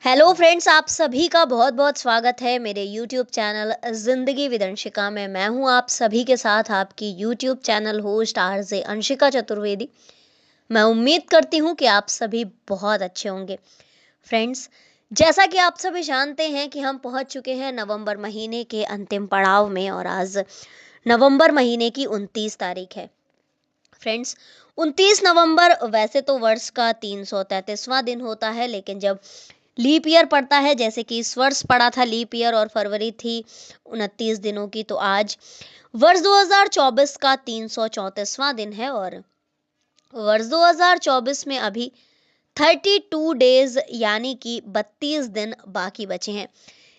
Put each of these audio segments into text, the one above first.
Hello friends, आप सभी का बहुत बहुत स्वागत है मेरे यूट्यूब चैनल ज़िंदगी विद अंशिका में। मैं हूं आप सभी के साथ आपकी YouTube channel host RJ Anshika Chaturvedi. मैं उम्मीद करती हूं कि आप सभी बहुत अच्छे होंगे। फ्रेंड्स, जैसा कि आप सभी जानते हैं कि हम पहुंच चुके हैं नवंबर महीने के अंतिम पड़ाव में और आज नवंबर महीने की 29 तारीख है। फ्रेंड्स, 29 नवंबर वैसे तो वर्ष का 333वां दिन होता है, लेकिन जब लीप ईयर पड़ता है, जैसे कि इस वर्ष पड़ा था लीप ईयर और फरवरी थी 29 दिनों की, तो आज वर्ष 2024 का 334वां दिन है और वर्ष 2024 में अभी 32 डेज यानी कि 32 दिन बाकी बचे हैं।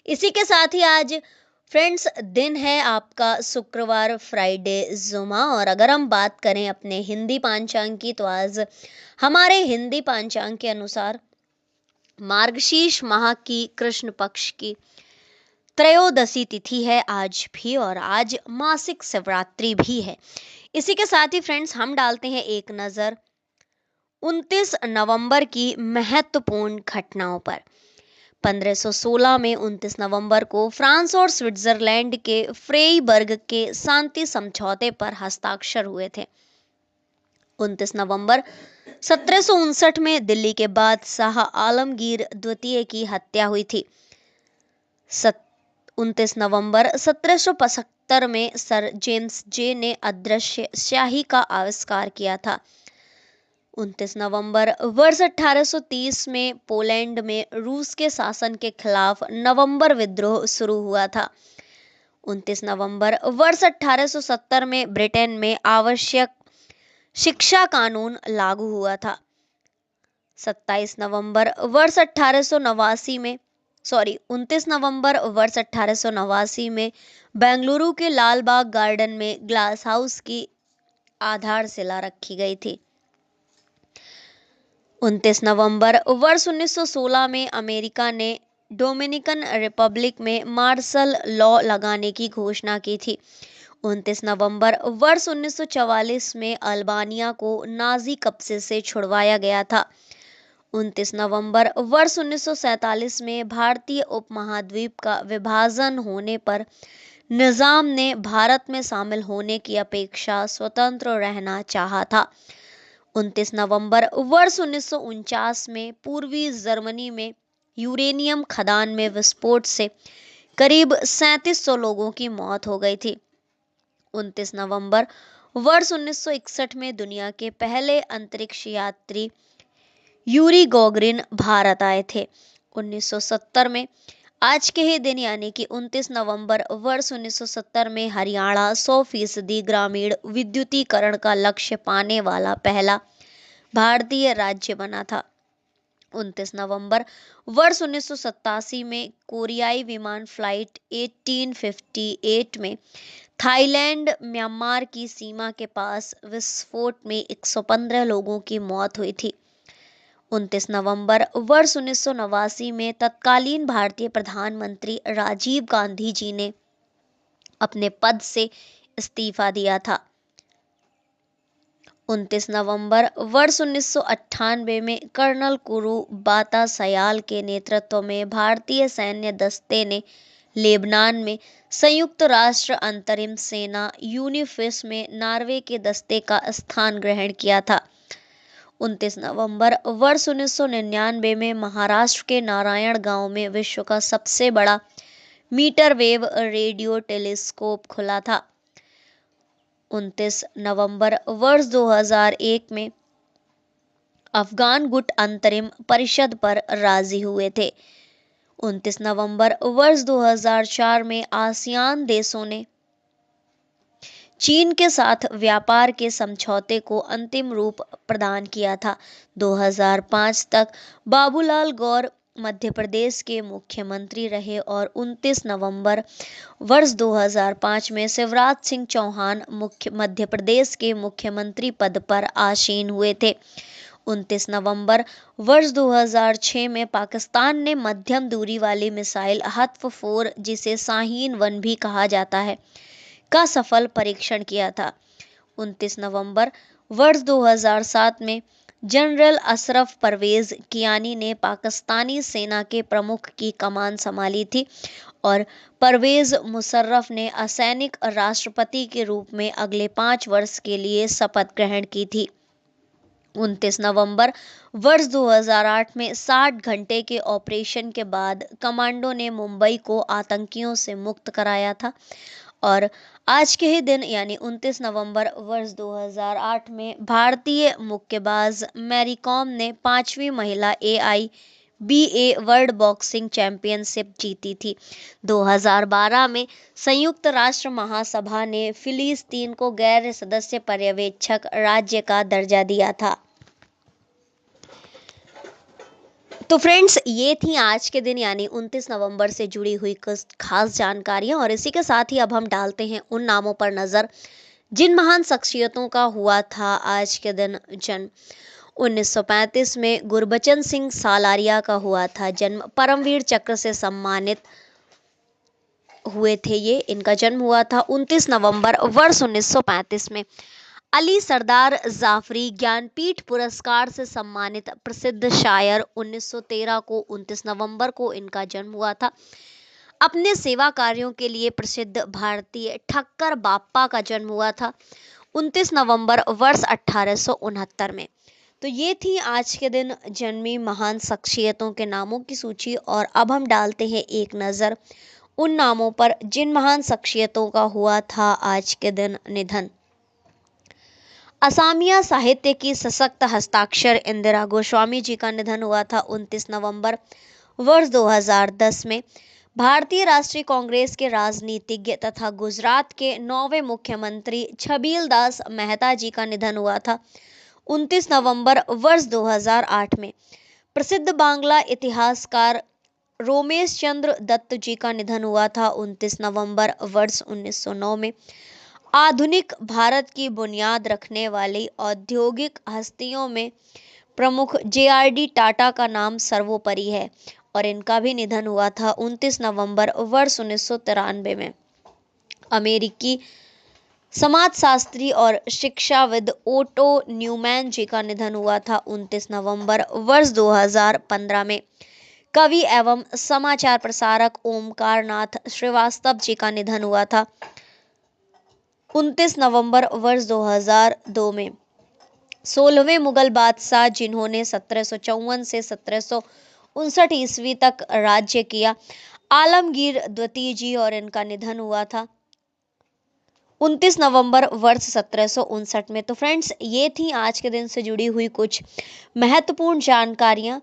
इसी के साथ ही आज फ्रेंड्स दिन है आपका शुक्रवार, फ्राइडे, जुमा। और अगर हम बात करें अपने हिंदी पांचांग की, तो आज हमारे हिंदी पांचांग के अनुसार मार्गशीर्ष माह की कृष्ण पक्ष की त्रयोदशी तिथि है आज भी, और आज मासिक शिवरात्रि भी है। इसी के साथ ही फ्रेंड्स हम डालते हैं एक नजर 29 नवंबर की महत्वपूर्ण घटनाओं पर। 1516 में 29 नवंबर को फ्रांस और स्विट्जरलैंड के फ्रेइबर्ग के शांति समझौते पर हस्ताक्षर हुए थे। 29 नवंबर 1759 में दिल्ली के बादशाह आलमगीर द्वितीय की हत्या हुई थी। 29 नवंबर 1775 में सर जेम्स जे ने अदृश्य स्याही का आविष्कार किया था। 29 नवंबर वर्ष 1830 में पोलैंड में रूस के शासन के खिलाफ नवंबर विद्रोह शुरू हुआ था। 29 नवंबर वर्ष 1870 में ब्रिटेन में आवश्यक शिक्षा कानून लागू हुआ था। 29 नवंबर वर्ष 1889 में बेंगलुरु के लाल बाग गार्डन में ग्लास हाउस की आधारशिला रखी गई थी। 29 नवंबर वर्ष 1916 में अमेरिका ने डोमिनिकन रिपब्लिक में मार्शल लॉ लगाने की घोषणा की थी। 29 नवंबर वर्ष 1944 में अल्बानिया को नाजी कब्जे से छुड़वाया गया था। 29 नवंबर वर्ष 1947 में भारतीय उपमहाद्वीप का विभाजन होने पर निजाम ने भारत में शामिल होने की अपेक्षा स्वतंत्र रहना चाहा था। 29 नवंबर वर्ष 1949 में पूर्वी जर्मनी में यूरेनियम खदान में विस्फोट से करीब 3700 लोगों की मौत हो गई थी। 29 नवंबर वर्ष 1961 में दुनिया के पहले अंतरिक्ष यात्री यूरी गॉगरिन भारत आए थे। 1970 में आज के ही दिन यानी कि 29 नवंबर वर्ष 1970 में हरियाणा 100% ग्रामीण विद्युतीकरण का लक्ष्य पाने वाला पहला भारतीय राज्य बना था। 29 नवंबर वर्ष 1987 में कोरियाई विमान फ्लाइट 1858 में थाईलैंड म्यांमार की सीमा के पास विस्फोट में 115 लोगों की मौत हुई थी। 29 नवंबर वर्ष 1989 में तत्कालीन भारतीय प्रधानमंत्री राजीव गांधी जी ने अपने पद से इस्तीफा दिया था। 29 नवंबर वर्ष 1998 में कर्नल कुरु बाता सयाल के नेतृत्व में भारतीय सैन्य दस्ते ने लेबनान में संयुक्त राष्ट्र अंतरिम सेना यूनिफिस में नॉर्वे के दस्ते का स्थान ग्रहण किया था। 29 नवंबर वर्ष 1999 में महाराष्ट्र के नारायण गांव में विश्व का सबसे बड़ा मीटर वेव रेडियो टेलीस्कोप खुला था। 29 नवंबर वर्ष 2001 में अफगान गुट अंतरिम परिषद पर राजी हुए थे। 29 नवंबर वर्ष 2004 में आसियान देशों ने चीन के साथ व्यापार के समझौते को अंतिम रूप प्रदान किया था। 2005 तक बाबूलाल गौर मध्य प्रदेश के मुख्यमंत्री रहे और 29 नवंबर वर्ष 2005 में शिवराज सिंह चौहान मध्य प्रदेश के मुख्यमंत्री पद पर आसीन हुए थे। 29 नवंबर वर्ष 2006 में पाकिस्तान ने मध्यम दूरी वाली मिसाइल हत्फ-4, जिसे शाहीन-1 भी कहा जाता है, का सफल परीक्षण किया था। 29 नवंबर वर्ष 2007 में जनरल अशरफ परवेज कियानी ने पाकिस्तानी सेना के प्रमुख की कमान संभाली थी और परवेज मुशर्रफ ने असैनिक राष्ट्रपति के रूप में अगले 5 वर्ष के लिए शपथ ग्रहण की थी। 29 नवंबर वर्ष 2008 में 60 घंटे के ऑपरेशन के बाद कमांडो ने मुंबई को आतंकियों से मुक्त कराया था और आज के ही दिन यानी 29 नवंबर वर्ष 2008 में भारतीय मुक्केबाज मैरी कॉम ने 5वीं महिला AIBA वर्ल्ड बॉक्सिंग चैंपियनशिप जीती थी। 2012 में संयुक्त राष्ट्र महासभा ने फिलिस्तीन को गैर सदस्य पर्यवेक्षक राज्य का दर्जा दिया था। तो फ्रेंड्स, ये थी आज के दिन यानी 29 नवंबर से जुड़ी हुई कुछ खास जानकारियां और इसी के साथ ही अब हम डालते हैं उन नामों पर नजर जिन महान शख्सियतों का हुआ था आज के दिन जन्म। 1935 में गुरबचन सिंह सालारिया का हुआ था जन्म। परमवीर चक्र से सम्मानित हुए थे ये। इनका जन्म हुआ था 29 नवंबर वर्ष 1935 में। अली सरदार जाफरी ज्ञानपीठ पुरस्कार से सम्मानित प्रसिद्ध शायर। 1913 को 29 नवंबर को इनका जन्म हुआ था। अपने सेवा कार्यों के लिए प्रसिद्ध भारतीय ठक्कर बाप्पा का जन्म हुआ था 29 नवंबर वर्ष 1869 में। तो ये थी आज के दिन जन्मी महान शख्सियतों के नामों की सूची और अब हम डालते हैं एक नज़र उन नामों पर जिन महान शख्सियतों का हुआ था आज के दिन निधन। असमिया साहित्य की सशक्त हस्ताक्षर इंदिरा गोस्वामी जी का निधन हुआ था 29 नवंबर वर्ष 2010 में। भारतीय राष्ट्रीय कांग्रेस के राजनीतिज्ञ तथा गुजरात के 9वें मुख्यमंत्री छबील दास मेहता जी का निधन हुआ था 29 नवंबर वर्ष 2008 में। प्रसिद्ध बांग्ला इतिहासकार रोमेश चंद्र दत्त जी का निधन हुआ था 29 नवंबर वर्ष 1909 में। आधुनिक भारत की बुनियाद रखने वाली औद्योगिक हस्तियों में प्रमुख JRD टाटा का नाम सर्वोपरि है और इनका भी निधन हुआ था 29 नवंबर वर्ष 1993 में। अमेरिकी समाजशास्त्री और शिक्षाविद ओटो न्यूमैन जी का निधन हुआ था 29 नवंबर वर्ष 2015 में। कवि एवं समाचार प्रसारक ओमकार नाथ श्रीवास्तव जी का निधन हुआ था 29 नवंबर वर्ष 2002 में। 16वें मुगल बादशाह जिन्होंने 1754 से 1759 ईस्वी तक राज्य किया, आलमगीर द्वितीय जी, और इनका निधन हुआ था 29 नवंबर वर्ष 1759 में। तो फ्रेंड्स, ये थी आज के दिन से जुड़ी हुई कुछ महत्वपूर्ण जानकारियां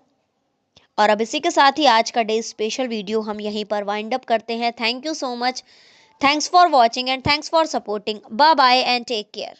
और अब इसी के साथ ही आज का डे स्पेशल वीडियो हम यहीं पर वाइंड अप करते हैं। Thank you so much. Thanks for watching and thanks for supporting. Bye bye and take care.